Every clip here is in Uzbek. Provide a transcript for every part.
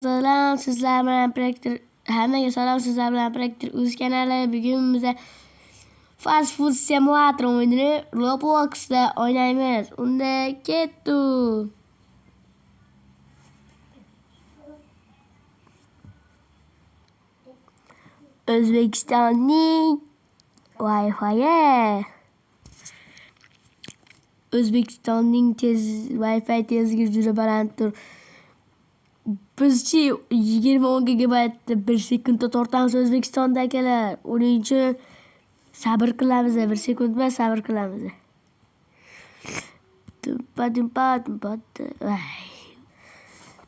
Selam sizler bilan Praktik. Hammaga salom sizlar bilan Praktik o'z kanali. Bugun biz Fast Food Simulator o'yinini Roblox'da o'ynaymiz. Unda ketdi. O'zbekistonning Wi-Fi. O'zbekistonning Wi-Fi tezligi juda balanddir. Bizchi 20 GB bir sekundda tortamiz O'zbekistondagilar. Uning uchun sabr qilamiz, bir sekund emas sabr qilamiz.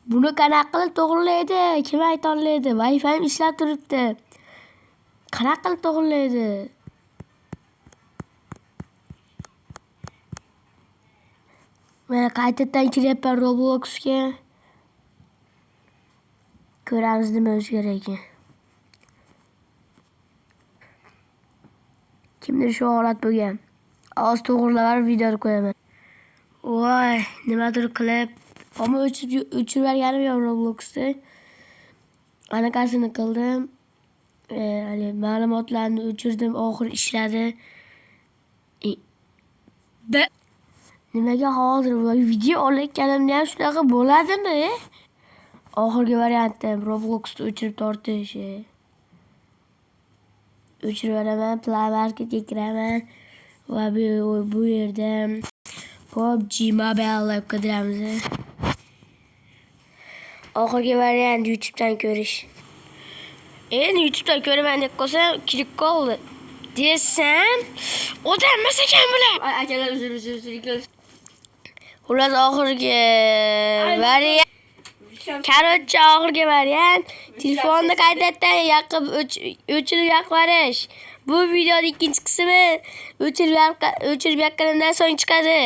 Buni qanaqa qilib to'g'rilaydi? Kim ayta oladi? Wi-Fi ishlab turibdi. Qanaqa qilib to'g'rilaydi? Men qaytadan kiryapman Robloxga. Ko'ramiz nima o'zgaradi ekan. Kimdir shu holat bo'lgan. Oz to'g'rilab videoni qo'yaman. Voy, nimadir qilib, ammo o'chirib yuborganim yo'q Robloxda. Anaqasini qildim. Ma'lumotlarni o'chirdim, oxir ishladi. Nimaga hozir video olayotganimda ham shunaqa bo'ladimi? Oxirgi variantim Roblox'da o'chirib tortish. O'chirib yuboraman, Play Marketga kiraman va bu yerda PUBG Mobile deb qidiramiz. Oxirgi variant YouTube'dan ko'rish. Endi YouTube'dan ko'raman deb qolsam, kirib qoldi. Desam, odam emas ekan bular. Akalar uzr. Xullas oxirgi variant. Короче, oxirgi variant telefonni qaytadan yoqib o'chirib yoqarish. Bu videoning ikkinchi qismi o'chirib yoqqanimdan so'ng chiqadi.